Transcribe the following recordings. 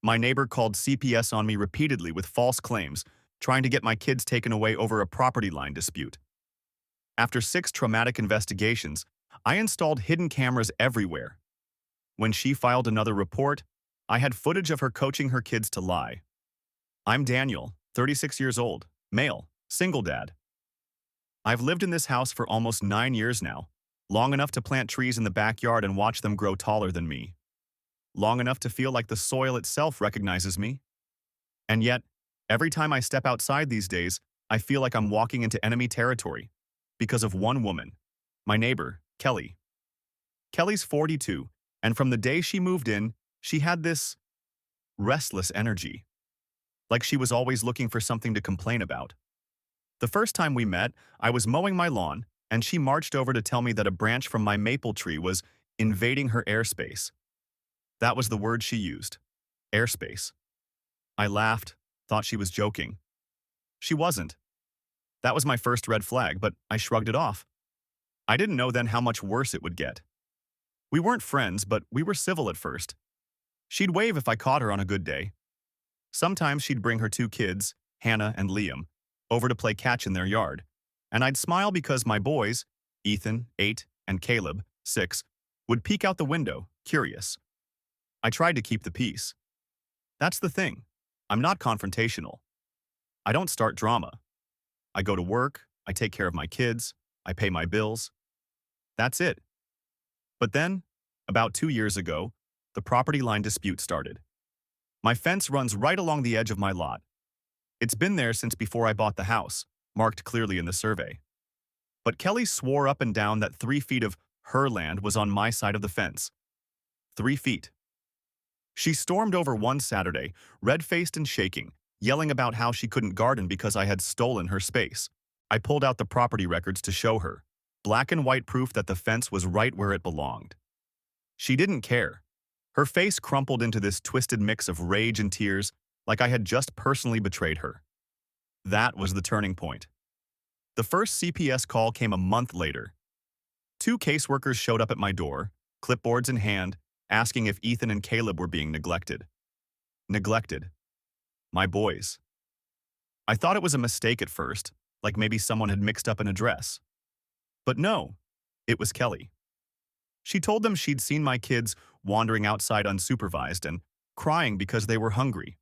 My neighbor called CPS on me repeatedly with false claims, trying to get my kids taken away over a property line dispute. After 6 traumatic investigations, I installed hidden cameras everywhere. When she filed another report, I had footage of her coaching her kids to lie. I'm Daniel, 36 years old, male, single dad. I've lived in this house for almost 9 years now, long enough to plant trees in the backyard and watch them grow taller than me, long enough to feel like the soil itself recognizes me. And yet, every time I step outside these days, I feel like I'm walking into enemy territory because of one woman, my neighbor, Kelly. Kelly's 42, and from the day she moved in, she had this restless energy, like she was always looking for something to complain about. The first time we met, I was mowing my lawn, and she marched over to tell me that a branch from my maple tree was invading her airspace. That was the word she used, airspace. I laughed, thought she was joking. She wasn't. That was my first red flag, but I shrugged it off. I didn't know then how much worse it would get. We weren't friends, but we were civil at first. She'd wave if I caught her on a good day. Sometimes she'd bring her 2 kids, Hannah and Liam, over to play catch in their yard, and I'd smile because my boys, Ethan, 8, and Caleb, 6, would peek out the window, curious. I tried to keep the peace. That's the thing. I'm not confrontational. I don't start drama. I go to work, I take care of my kids, I pay my bills. That's it. But then, about 2 years ago, the property line dispute started. My fence runs right along the edge of my lot. It's been there since before I bought the house, marked clearly in the survey. But Kelly swore up and down that 3 feet of her land was on my side of the fence. 3 feet. She stormed over one Saturday, red-faced and shaking, yelling about how she couldn't garden because I had stolen her space. I pulled out the property records to show her, black and white proof that the fence was right where it belonged. She didn't care. Her face crumpled into this twisted mix of rage and tears, like I had just personally betrayed her. That was the turning point. The first CPS call came a month later. 2 caseworkers showed up at my door, clipboards in hand, asking if Ethan and Caleb were being neglected. Neglected. My boys. I thought it was a mistake at first, like maybe someone had mixed up an address. But no, it was Kelly. She told them she'd seen my kids wandering outside unsupervised and crying because they were hungry.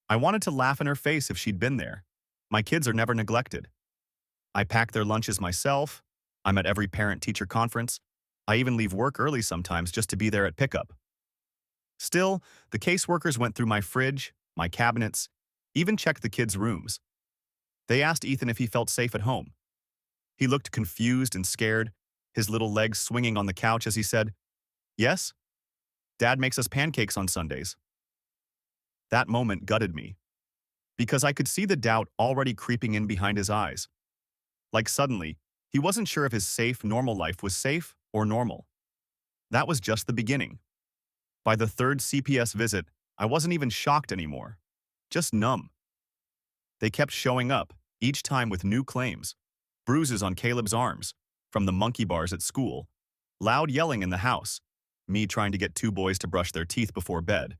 I wanted to laugh in her face if she'd been there. My kids are never neglected. I pack their lunches myself. I'm at every parent-teacher conference. I even leave work early sometimes just to be there at pickup. Still, the caseworkers went through my fridge, my cabinets, even checked the kids' rooms. They asked Ethan if he felt safe at home. He looked confused and scared, his little legs swinging on the couch as he said, "Yes, Dad makes us pancakes on Sundays." That moment gutted me, because I could see the doubt already creeping in behind his eyes. Like suddenly, he wasn't sure if his safe, normal life was safe or normal. That was just the beginning. By the 3rd CPS visit, I wasn't even shocked anymore, just numb. They kept showing up, each time with new claims. Bruises on Caleb's arms, from the monkey bars at school, loud yelling in the house, me trying to get 2 boys to brush their teeth before bed,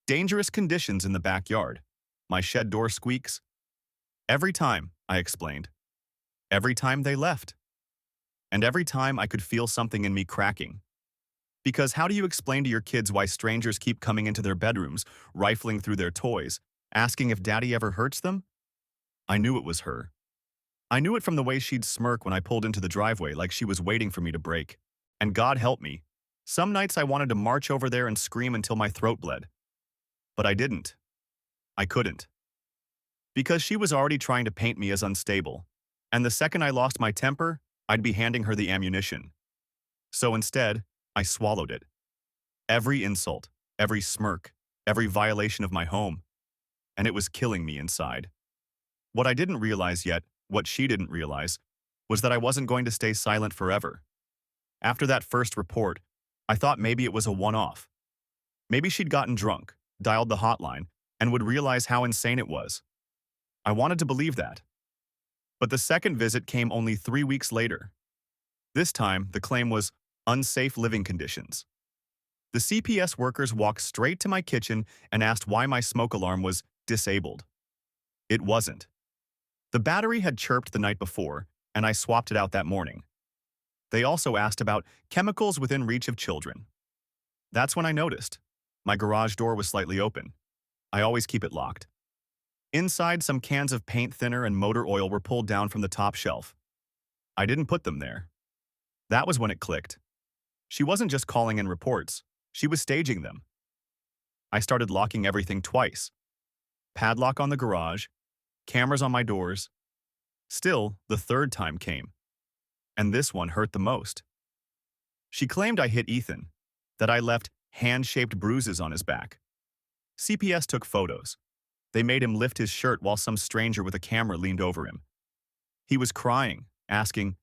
dangerous conditions in the backyard, my shed door squeaks. Every time, I explained. Every time they left. And every time I could feel something in me cracking. Because how do you explain to your kids why strangers keep coming into their bedrooms, rifling through their toys, asking if Daddy ever hurts them? I knew it was her. I knew it from the way she'd smirk when I pulled into the driveway like she was waiting for me to break. And God help me, some nights I wanted to march over there and scream until my throat bled. But I didn't. I couldn't. Because she was already trying to paint me as unstable. And the second I lost my temper, I'd be handing her the ammunition. So instead, I swallowed it. Every insult, every smirk, every violation of my home. And it was killing me inside. What I didn't realize yet, what she didn't realize, was that I wasn't going to stay silent forever. After that first report, I thought maybe it was a one-off. Maybe she'd gotten drunk, dialed the hotline, and would realize how insane it was. I wanted to believe that. But the second visit came only 3 weeks later. This time, the claim was unsafe living conditions. The CPS workers walked straight to my kitchen and asked why my smoke alarm was disabled. It wasn't. The battery had chirped the night before, and I swapped it out that morning. They also asked about chemicals within reach of children. That's when I noticed. My garage door was slightly open. I always keep it locked. Inside, some cans of paint thinner and motor oil were pulled down from the top shelf. I didn't put them there. That was when it clicked. She wasn't just calling in reports. She was staging them. I started locking everything twice. Padlock on the garage, cameras on my doors. Still, the third time came. And this one hurt the most. She claimed I hit Ethan, that I left hand-shaped bruises on his back. CPS took photos. They made him lift his shirt while some stranger with a camera leaned over him. He was crying, asking,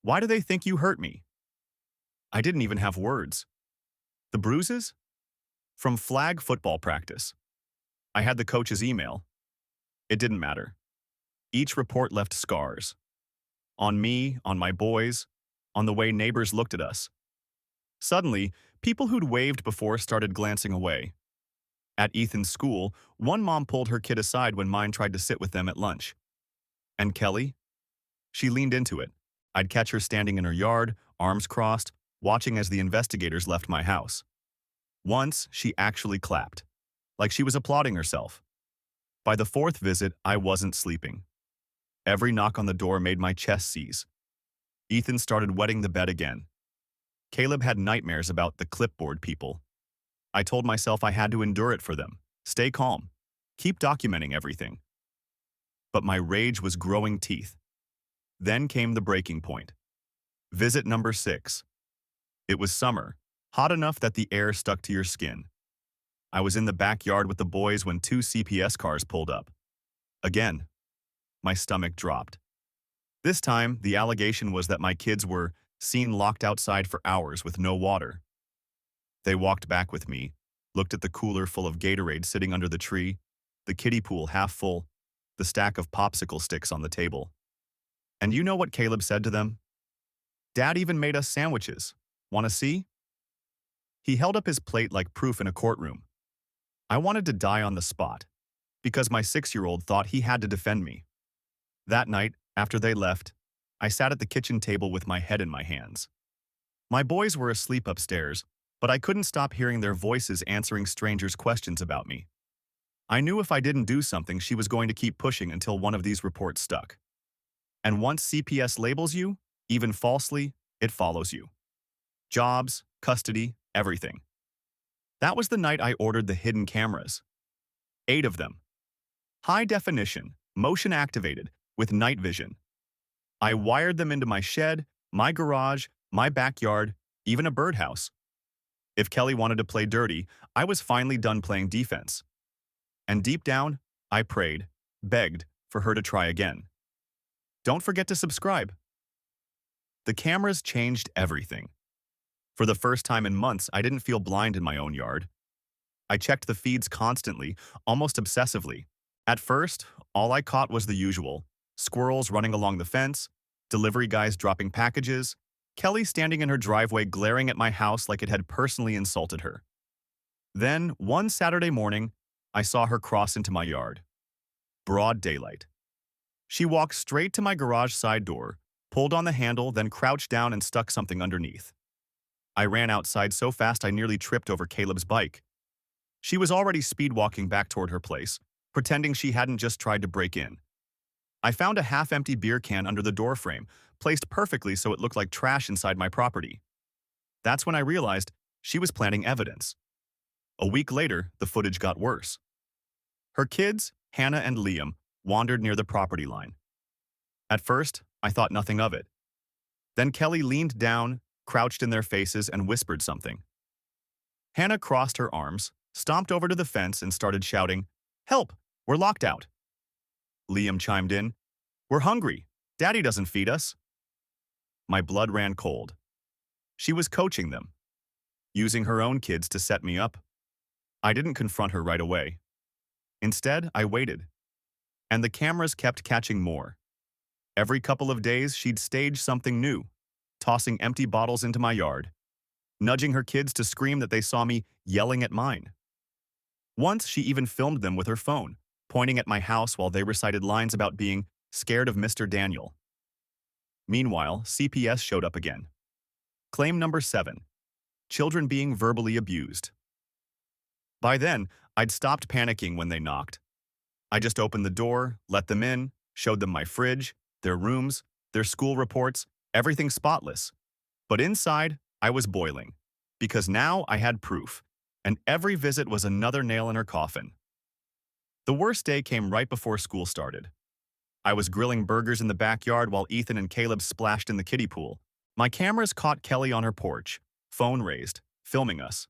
"Why do they think you hurt me?" I didn't even have words. The bruises? From flag football practice. I had the coach's email. It didn't matter. Each report left scars. On me, on my boys, on the way neighbors looked at us. Suddenly, people who'd waved before started glancing away. At Ethan's school, one mom pulled her kid aside when mine tried to sit with them at lunch. And Kelly? She leaned into it. I'd catch her standing in her yard, arms crossed, watching as the investigators left my house. Once, she actually clapped, like she was applauding herself. By the fourth visit, I wasn't sleeping. Every knock on the door made my chest seize. Ethan started wetting the bed again. Caleb had nightmares about the clipboard people. I told myself I had to endure it for them. Stay calm. Keep documenting everything. But my rage was growing teeth. Then came the breaking point. Visit number 6. It was summer, hot enough that the air stuck to your skin. I was in the backyard with the boys when 2 CPS cars pulled up. Again, my stomach dropped. This time, the allegation was that my kids were seen locked outside for hours with no water. They walked back with me, looked at the cooler full of Gatorade sitting under the tree, the kiddie pool half full, the stack of popsicle sticks on the table. And you know what Caleb said to them? "Dad even made us sandwiches. Want to see?" He held up his plate like proof in a courtroom. I wanted to die on the spot, because my 6-year-old thought he had to defend me. That night, after they left, I sat at the kitchen table with my head in my hands. My boys were asleep upstairs, but I couldn't stop hearing their voices answering strangers' questions about me. I knew if I didn't do something, she was going to keep pushing until one of these reports stuck. And once CPS labels you, even falsely, it follows you. Jobs, custody, everything. That was the night I ordered the hidden cameras. 8 of them. High definition, motion activated, with night vision. I wired them into my shed, my garage, my backyard, even a birdhouse. If Kelly wanted to play dirty, I was finally done playing defense. And deep down, I prayed, begged for her to try again. Don't forget to subscribe. The cameras changed everything. For the first time in months, I didn't feel blind in my own yard. I checked the feeds constantly, almost obsessively. At first, all I caught was the usual: squirrels running along the fence, delivery guys dropping packages, Kelly standing in her driveway glaring at my house like it had personally insulted her. Then, one Saturday morning, I saw her cross into my yard. Broad daylight. She walked straight to my garage side door, pulled on the handle, then crouched down and stuck something underneath. I ran outside so fast I nearly tripped over Caleb's bike. She was already speed-walking back toward her place, pretending she hadn't just tried to break in. I found a half-empty beer can under the doorframe, placed perfectly so it looked like trash inside my property. That's when I realized she was planting evidence. A week later, the footage got worse. Her kids, Hannah and Liam, wandered near the property line. At first, I thought nothing of it. Then Kelly leaned down, crouched in their faces, and whispered something. Hannah crossed her arms, stomped over to the fence, and started shouting, "Help! We're locked out!" Liam chimed in, "We're hungry. Daddy doesn't feed us." My blood ran cold. She was coaching them, using her own kids to set me up. I didn't confront her right away. Instead, I waited. And the cameras kept catching more. Every couple of days, she'd stage something new, tossing empty bottles into my yard, nudging her kids to scream that they saw me yelling at mine. Once, she even filmed them with her phone, pointing at my house while they recited lines about being scared of Mr. Daniel. Meanwhile, CPS showed up again. Claim number 7. Children being verbally abused. By then, I'd stopped panicking when they knocked. I just opened the door, let them in, showed them my fridge, their rooms, their school reports, everything spotless. But inside, I was boiling, because now I had proof, and every visit was another nail in her coffin. The worst day came right before school started. I was grilling burgers in the backyard while Ethan and Caleb splashed in the kiddie pool. My cameras caught Kelly on her porch, phone raised, filming us.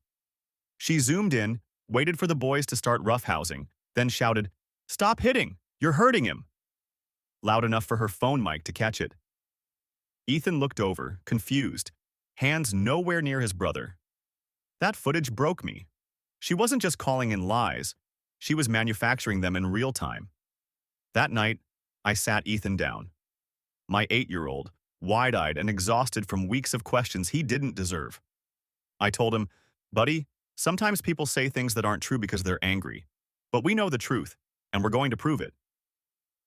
She zoomed in, waited for the boys to start roughhousing, then shouted, "Stop hitting! You're hurting him!" Loud enough for her phone mic to catch it. Ethan looked over, confused, hands nowhere near his brother. That footage broke me. She wasn't just calling in lies, she was manufacturing them in real time. That night, I sat Ethan down. My 8-year-old, wide-eyed and exhausted from weeks of questions he didn't deserve. I told him, "Buddy, sometimes people say things that aren't true because they're angry. But we know the truth, and we're going to prove it."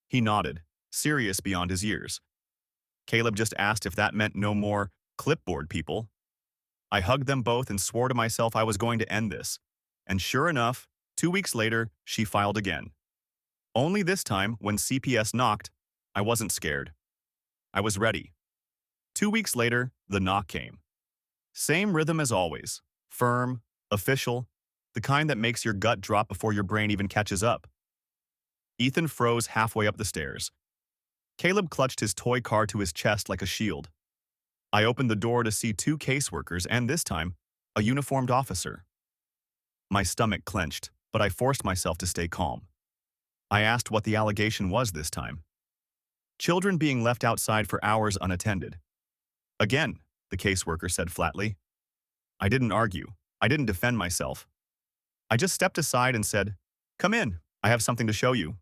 He nodded, serious beyond his years. Caleb just asked if that meant no more clipboard people. I hugged them both and swore to myself I was going to end this. And sure enough, 2 weeks later, she filed again. Only this time, when CPS knocked, I wasn't scared. I was ready. 2 weeks later, the knock came. Same rhythm as always. Firm, official, the kind that makes your gut drop before your brain even catches up. Ethan froze halfway up the stairs. Caleb clutched his toy car to his chest like a shield. I opened the door to see 2 caseworkers and, this time, a uniformed officer. My stomach clenched, but I forced myself to stay calm. I asked what the allegation was this time. Children being left outside for hours unattended. Again, the caseworker said flatly. I didn't argue. I didn't defend myself. I just stepped aside and said, "Come in, I have something to show you."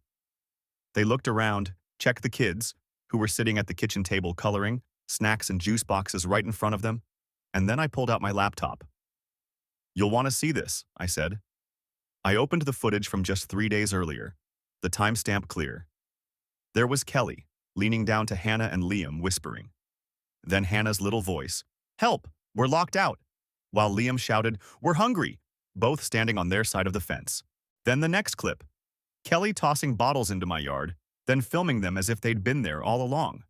They looked around, checked the kids, who were sitting at the kitchen table coloring, snacks and juice boxes right in front of them, and then I pulled out my laptop. "You'll want to see this," I said. I opened the footage from just 3 days earlier, the timestamp clear. There was Kelly, leaning down to Hannah and Liam, whispering. Then Hannah's little voice, "Help, we're locked out," while Liam shouted, "We're hungry," both standing on their side of the fence. Then the next clip, Kelly tossing bottles into my yard, then filming them as if they'd been there all along.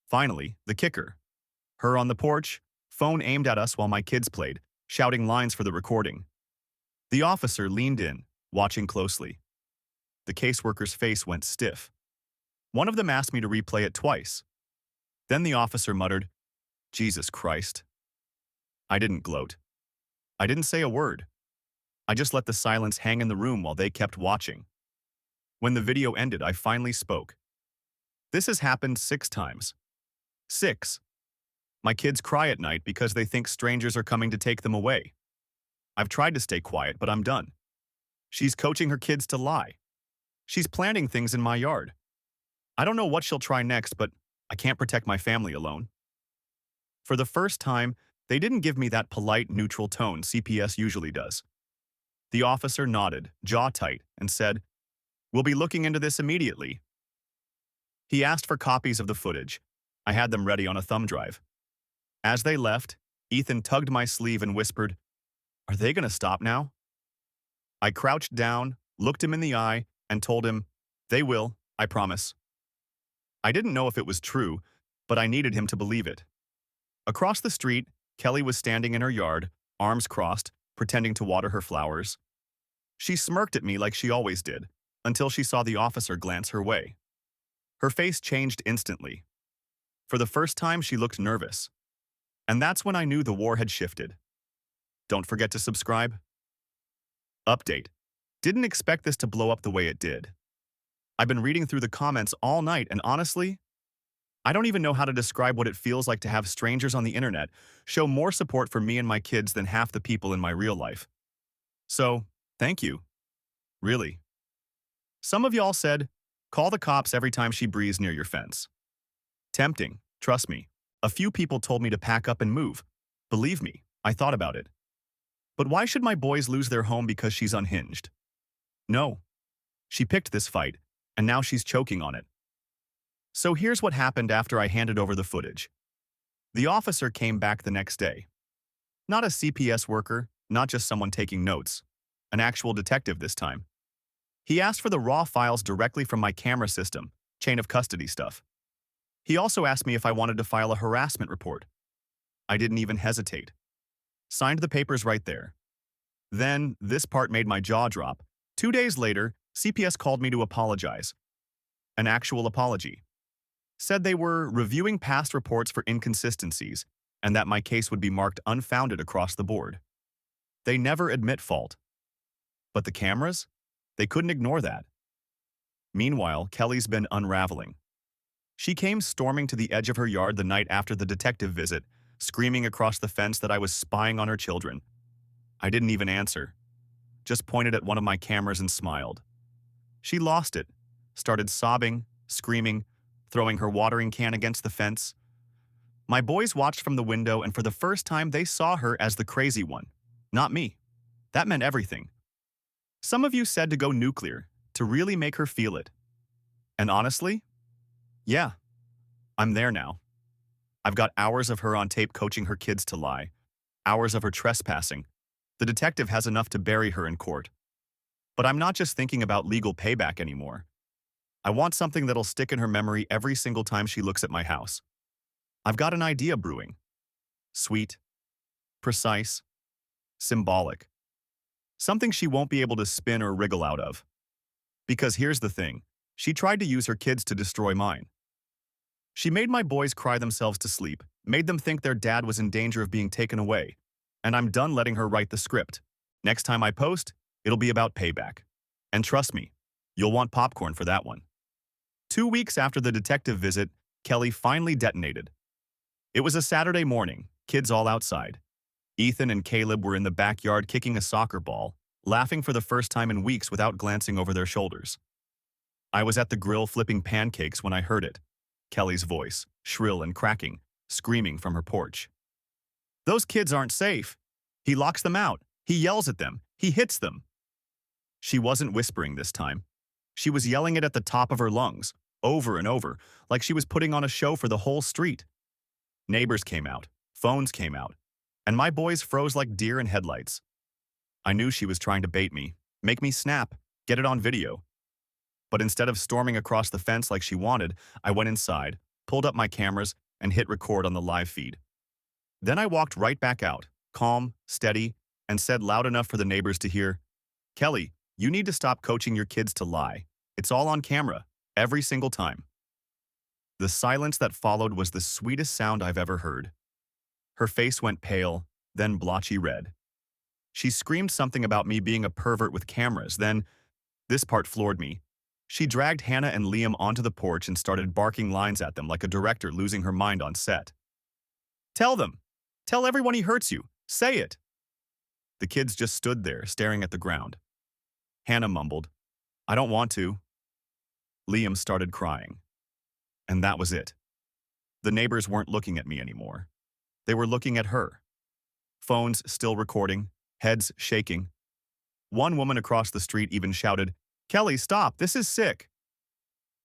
Finally, the kicker. Her on the porch, phone aimed at us while my kids played, shouting lines for the recording. The officer leaned in, watching closely. The caseworker's face went stiff. One of them asked me to replay it twice. Then the officer muttered, "Jesus Christ." I didn't gloat. I didn't say a word. I just let the silence hang in the room while they kept watching. When the video ended, I finally spoke. This has happened 6 times. 6. My kids cry at night because they think strangers are coming to take them away. I've tried to stay quiet, but I'm done. She's coaching her kids to lie. She's planting things in my yard. I don't know what she'll try next, but I can't protect my family alone. For the first time, they didn't give me that polite, neutral tone CPS usually does. The officer nodded, jaw tight, and said, "We'll be looking into this immediately." He asked for copies of the footage. I had them ready on a thumb drive. As they left, Ethan tugged my sleeve and whispered, "Are they going to stop now?" I crouched down, looked him in the eye, and told him, "They will, I promise." I didn't know if it was true, but I needed him to believe it. Across the street, Kelly was standing in her yard, arms crossed, pretending to water her flowers. She smirked at me like she always did, until she saw the officer glance her way. Her face changed instantly. For the first time, she looked nervous. And that's when I knew the war had shifted. Don't forget to subscribe. Update. Didn't expect this to blow up the way it did. I've been reading through the comments all night, and honestly, I don't even know how to describe what it feels like to have strangers on the internet show more support for me and my kids than half the people in my real life. So, thank you. Really. Some of y'all said, "Call the cops every time she breathes near your fence." Tempting, trust me. A few people told me to pack up and move. Believe me, I thought about it. But why should my boys lose their home because she's unhinged? No. She picked this fight, and now she's choking on it. So here's what happened after I handed over the footage. The officer came back the next day. Not a CPS worker, not just someone taking notes. An actual detective this time. He asked for the raw files directly from my camera system, chain of custody stuff. He also asked me if I wanted to file a harassment report. I didn't even hesitate. Signed the papers right there. Then, this part made my jaw drop. 2 days later, CPS called me to apologize. An actual apology. Said they were reviewing past reports for inconsistencies and that my case would be marked unfounded across the board. They never admit fault. But the cameras? They couldn't ignore that. Meanwhile, Kelly's been unraveling. She came storming to the edge of her yard the night after the detective visit, screaming across the fence that I was spying on her children. I didn't even answer. Just pointed at one of my cameras and smiled. She lost it, started sobbing, screaming, throwing her watering can against the fence. My boys watched from the window, and for the first time they saw her as the crazy one, not me. That meant everything. Some of you said to go nuclear, to really make her feel it. And honestly, yeah, I'm there now. I've got hours of her on tape coaching her kids to lie, hours of her trespassing. The detective has enough to bury her in court. But I'm not just thinking about legal payback anymore. I want something that'll stick in her memory every single time she looks at my house. I've got an idea brewing. Sweet, precise, symbolic. Something she won't be able to spin or wriggle out of. Because here's the thing, she tried to use her kids to destroy mine. She made my boys cry themselves to sleep, made them think their dad was in danger of being taken away, and I'm done letting her write the script. Next time I post, it'll be about payback. And trust me, you'll want popcorn for that one. 2 weeks after the detective visit, Kelly finally detonated. It was a Saturday morning, kids all outside. Ethan and Caleb were in the backyard kicking a soccer ball, laughing for the first time in weeks without glancing over their shoulders. I was at the grill flipping pancakes when I heard it. Kelly's voice, shrill and cracking, screaming from her porch. Those kids aren't safe. He locks them out. He yells at them. He hits them. She wasn't whispering this time. She was yelling it at the top of her lungs, over and over, like she was putting on a show for the whole street. Neighbors came out. Phones came out. And my boys froze like deer in headlights. I knew she was trying to bait me, make me snap, get it on video. But instead of storming across the fence like she wanted, I went inside, pulled up my cameras, and hit record on the live feed. Then I walked right back out, calm, steady, and said loud enough for the neighbors to hear, "Kelly, you need to stop coaching your kids to lie. It's all on camera, every single time." The silence that followed was the sweetest sound I've ever heard. Her face went pale, then blotchy red. She screamed something about me being a pervert with cameras, then, this part floored me. She dragged Hannah and Liam onto the porch and started barking lines at them like a director losing her mind on set. "Tell them! Tell everyone he hurts you! Say it!" The kids just stood there, staring at the ground. Hannah mumbled, "I don't want to." Liam started crying. And that was it. The neighbors weren't looking at me anymore. They were looking at her. Phones still recording, heads shaking. One woman across the street even shouted, "Kelly, stop, this is sick."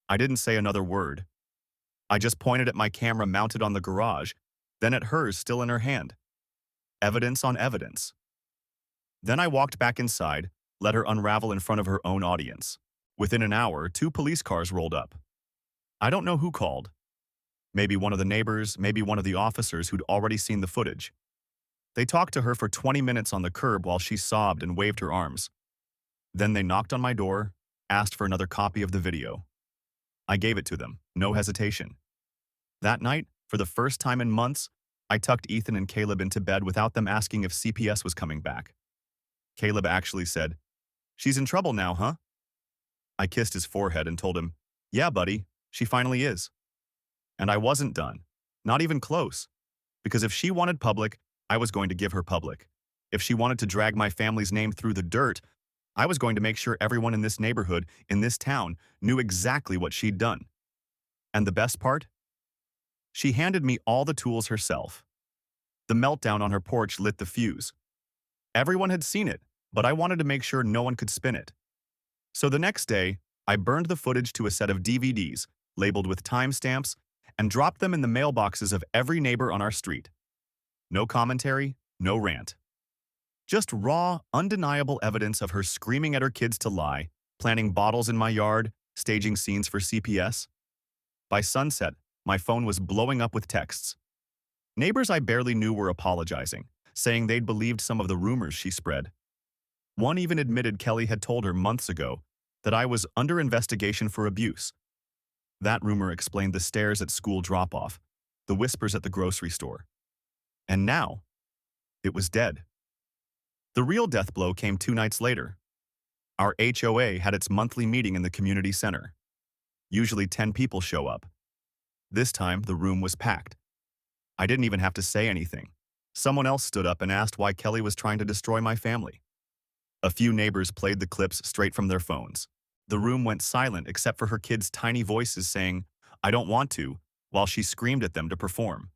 I didn't say another word. I just pointed at my camera mounted on the garage, then at hers still in her hand. Evidence on evidence. Then I walked back inside, let her unravel in front of her own audience. Within an hour, 2 police cars rolled up. I don't know who called. Maybe one of the neighbors, maybe one of the officers who'd already seen the footage. They talked to her for 20 minutes on the curb while she sobbed and waved her arms. Then they knocked on my door, asked for another copy of the video. I gave it to them, no hesitation. That night, for the first time in months, I tucked Ethan and Caleb into bed without them asking if CPS was coming back. Caleb actually said, "She's in trouble now, huh?" I kissed his forehead and told him, "Yeah, buddy, she finally is." And I wasn't done, not even close, because if she wanted public, I was going to give her public. If she wanted to drag my family's name through the dirt, I was going to make sure everyone in this neighborhood, in this town, knew exactly what she'd done. And the best part? She handed me all the tools herself. The meltdown on her porch lit the fuse. Everyone had seen it, but I wanted to make sure no one could spin it. So the next day, I burned the footage to a set of DVDs, labeled with timestamps, and dropped them in the mailboxes of every neighbor on our street. No commentary, no rant. Just raw, undeniable evidence of her screaming at her kids to lie, planting bottles in my yard, staging scenes for CPS. By sunset, my phone was blowing up with texts. Neighbors I barely knew were apologizing, saying they'd believed some of the rumors she spread. One even admitted Kelly had told her months ago that I was under investigation for abuse. That rumor explained the stares at school drop-off, the whispers at the grocery store. And now, it was dead. The real death blow came 2 nights later. Our HOA had its monthly meeting in the community center. Usually 10 people show up. This time, the room was packed. I didn't even have to say anything. Someone else stood up and asked why Kelly was trying to destroy my family. A few neighbors played the clips straight from their phones. The room went silent except for her kids' tiny voices saying, "I don't want to," while she screamed at them to perform.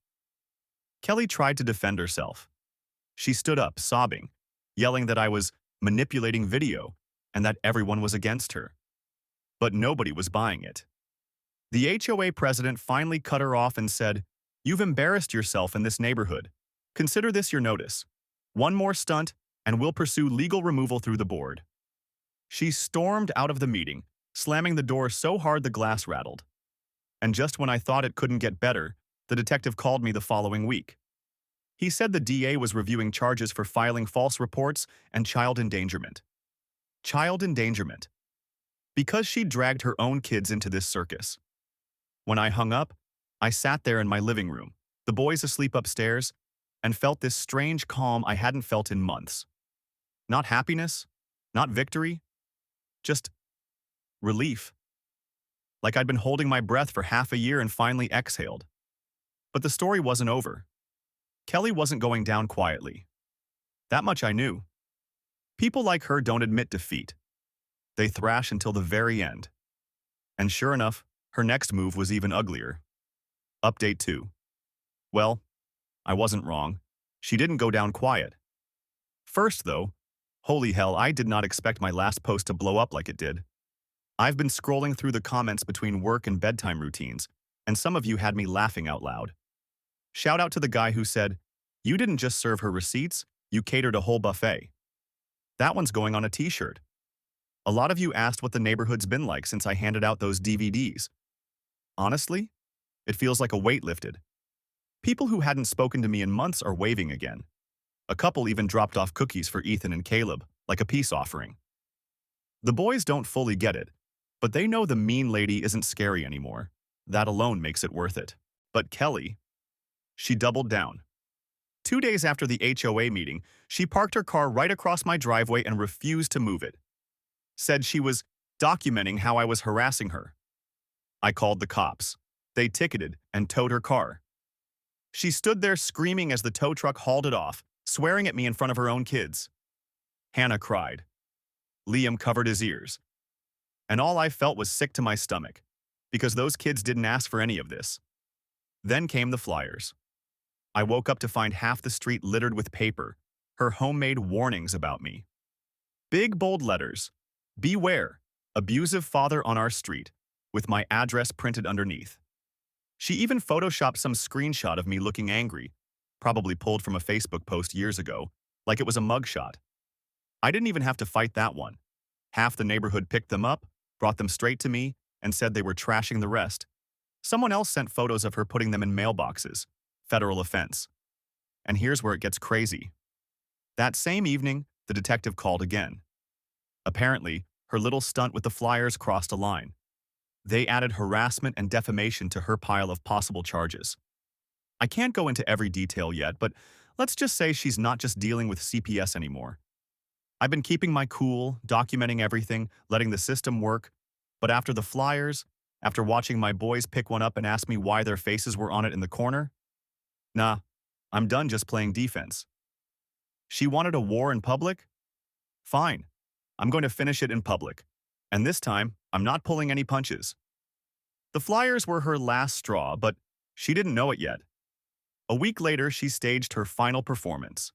Kelly tried to defend herself. She stood up, sobbing, yelling that I was manipulating video and that everyone was against her. But nobody was buying it. The HOA president finally cut her off and said, "You've embarrassed yourself in this neighborhood. Consider this your notice. One more stunt, and we'll pursue legal removal through the board." She stormed out of the meeting, slamming the door so hard the glass rattled. And just when I thought it couldn't get better, the detective called me the following week. He said the DA was reviewing charges for filing false reports and child endangerment. Child endangerment. Because she dragged her own kids into this circus. When I hung up, I sat there in my living room, the boys asleep upstairs, and felt this strange calm I hadn't felt in months. Not happiness, not victory, just relief. Like I'd been holding my breath for half a year and finally exhaled. But the story wasn't over. Kelly wasn't going down quietly. That much I knew. People like her don't admit defeat. They thrash until the very end. And sure enough, her next move was even uglier. Update 2. Well, I wasn't wrong. She didn't go down quiet. First, though, holy hell, I did not expect my last post to blow up like it did. I've been scrolling through the comments between work and bedtime routines, and some of you had me laughing out loud. Shout out to the guy who said, "You didn't just serve her receipts, you catered a whole buffet." That one's going on a t-shirt. A lot of you asked what the neighborhood's been like since I handed out those DVDs. Honestly, it feels like a weight lifted. People who hadn't spoken to me in months are waving again. A couple even dropped off cookies for Ethan and Caleb, like a peace offering. The boys don't fully get it, but they know the mean lady isn't scary anymore. That alone makes it worth it. But Kelly, she doubled down. 2 days after the HOA meeting, she parked her car right across my driveway and refused to move it. Said she was documenting how I was harassing her. I called the cops. They ticketed and towed her car. She stood there screaming as the tow truck hauled it off, swearing at me in front of her own kids. Hannah cried. Liam covered his ears. And all I felt was sick to my stomach, because those kids didn't ask for any of this. Then came the flyers. I woke up to find half the street littered with paper, her homemade warnings about me. Big bold letters. Beware, abusive father on our street, with my address printed underneath. She even photoshopped some screenshot of me looking angry, probably pulled from a Facebook post years ago, like it was a mugshot. I didn't even have to fight that one. Half the neighborhood picked them up, brought them straight to me, and said they were trashing the rest. Someone else sent photos of her putting them in mailboxes. Federal offense. And here's where it gets crazy. That same evening, the detective called again. Apparently, her little stunt with the flyers crossed a line. They added harassment and defamation to her pile of possible charges. I can't go into every detail yet, but let's just say she's not just dealing with CPS anymore. I've been keeping my cool, documenting everything, letting the system work, but after the flyers, after watching my boys pick one up and ask me why their faces were on it in the corner, nah, I'm done just playing defense. She wanted a war in public? Fine, I'm going to finish it in public. And this time, I'm not pulling any punches. The flyers were her last straw, but she didn't know it yet. A week later, she staged her final performance.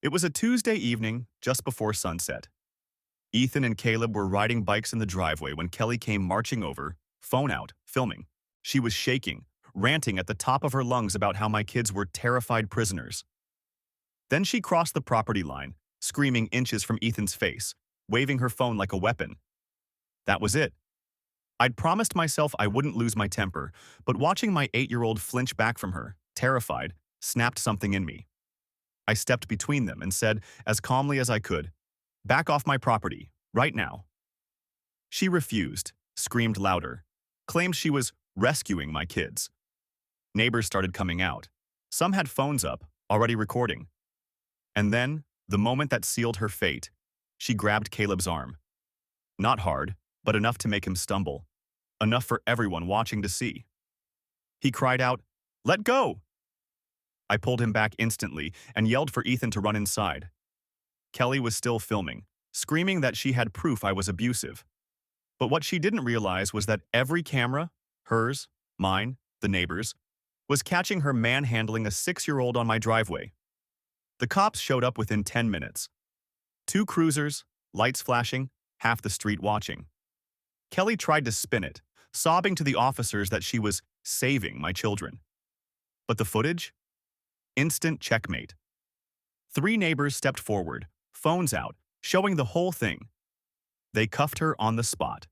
It was a Tuesday evening, just before sunset. Ethan and Caleb were riding bikes in the driveway when Kelly came marching over, phone out, filming. She was shaking, ranting at the top of her lungs about how my kids were terrified prisoners. Then she crossed the property line, screaming inches from Ethan's face, waving her phone like a weapon. That was it. I'd promised myself I wouldn't lose my temper, but watching my 8-year-old flinch back from her, terrified, snapped something in me. I stepped between them and said, as calmly as I could, "Back off my property, right now." She refused, screamed louder, claimed she was rescuing my kids. Neighbors started coming out. Some had phones up, already recording. And then, the moment that sealed her fate, she grabbed Caleb's arm. Not hard, but enough to make him stumble. Enough for everyone watching to see. He cried out, "Let go!" I pulled him back instantly and yelled for Ethan to run inside. Kelly was still filming, screaming that she had proof I was abusive. But what she didn't realize was that every camera, hers, mine, the neighbors, was catching her manhandling a 6-year-old on my driveway. The cops showed up within 10 minutes. 2 cruisers, lights flashing, half the street watching. Kelly tried to spin it, sobbing to the officers that she was saving my children. But the footage? Instant checkmate. 3 neighbors stepped forward, phones out, showing the whole thing. They cuffed her on the spot.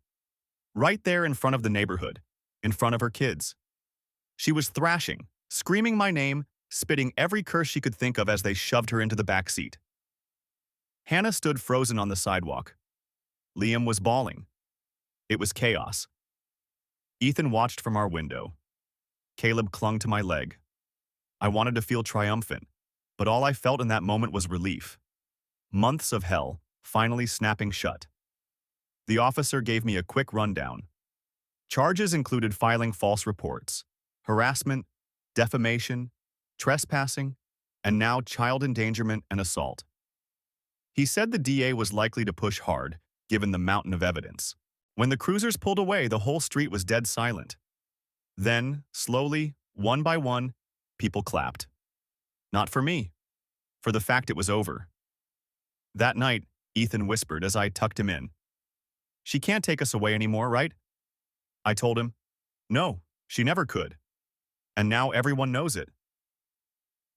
Right there in front of the neighborhood, in front of her kids. She was thrashing, screaming my name, spitting every curse she could think of as they shoved her into the back seat. Hannah stood frozen on the sidewalk. Liam was bawling. It was chaos. Ethan watched from our window. Caleb clung to my leg. I wanted to feel triumphant, but all I felt in that moment was relief. Months of hell, finally snapping shut. The officer gave me a quick rundown. Charges included filing false reports, harassment, defamation, trespassing, and now child endangerment and assault. He said the DA was likely to push hard, given the mountain of evidence. When the cruisers pulled away, the whole street was dead silent. Then, slowly, one by one, people clapped. Not for me, for the fact it was over. That night, Ethan whispered as I tucked him in. "She can't take us away anymore, right?" I told him, "No, she never could. And now everyone knows it."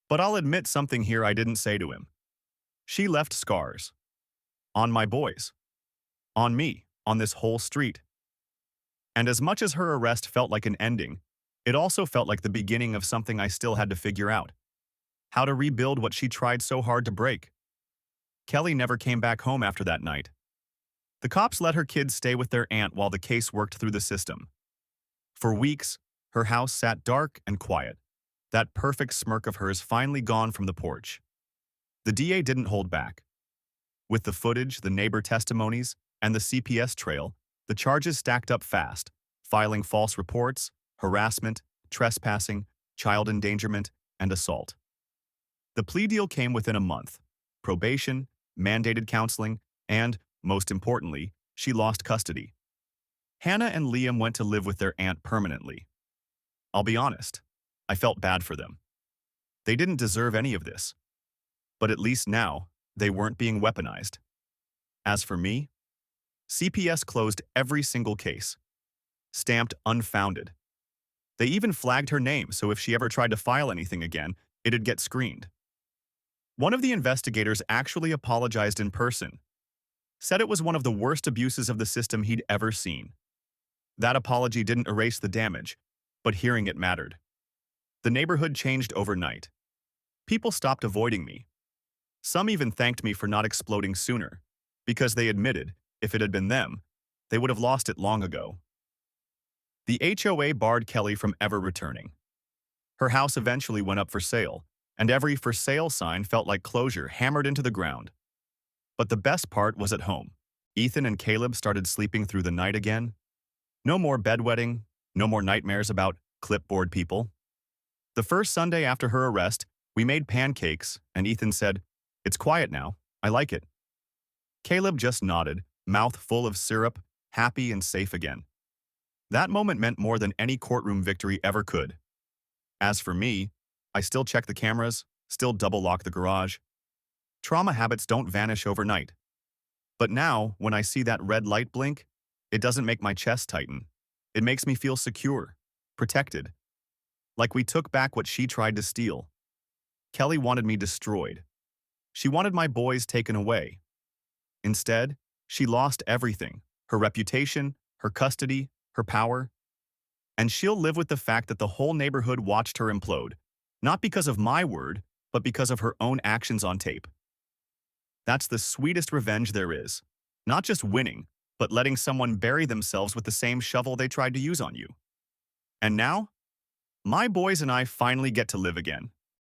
But I'll admit something here I didn't say to him. She left scars. On my boys. On me, on this whole street. And as much as her arrest felt like an ending, it also felt like the beginning of something I still had to figure out. How to rebuild what she tried so hard to break. Kelly never came back home after that night. The cops let her kids stay with their aunt while the case worked through the system. For weeks, her house sat dark and quiet, that perfect smirk of hers finally gone from the porch. The DA didn't hold back. With the footage, the neighbor testimonies, and the CPS trail, the charges stacked up fast, filing false reports, harassment, trespassing, child endangerment, and assault. The plea deal came within a month. Probation, mandated counseling, and, most importantly, she lost custody. Hannah and Liam went to live with their aunt permanently. I'll be honest, I felt bad for them. They didn't deserve any of this. But at least now, they weren't being weaponized. As for me, CPS closed every single case. Stamped unfounded. They even flagged her name so if she ever tried to file anything again, it'd get screened. One of the investigators actually apologized in person. Said it was one of the worst abuses of the system he'd ever seen. That apology didn't erase the damage, but hearing it mattered. The neighborhood changed overnight. People stopped avoiding me. Some even thanked me for not exploding sooner, because they admitted, if it had been them, they would have lost it long ago. The HOA barred Kelly from ever returning. Her house eventually went up for sale, and every for sale sign felt like closure hammered into the ground. But the best part was at home. Ethan and Caleb started sleeping through the night again. No more bedwetting, no more nightmares about clipboard people. The first Sunday after her arrest, we made pancakes, and Ethan said, "It's quiet now. I like it." Caleb just nodded, mouth full of syrup, happy and safe again. That moment meant more than any courtroom victory ever could. As for me, I still check the cameras, still double lock the garage. Trauma habits don't vanish overnight. But now, when I see that red light blink, it doesn't make my chest tighten. It makes me feel secure, protected, like we took back what she tried to steal. Kelly wanted me destroyed. She wanted my boys taken away. Instead, she lost everything: her reputation, her custody, her power. And she'll live with the fact that the whole neighborhood watched her implode, not because of my word, but because of her own actions on tape. That's the sweetest revenge there is. Not just winning, but letting someone bury themselves with the same shovel they tried to use on you. And now, my boys and I finally get to live again.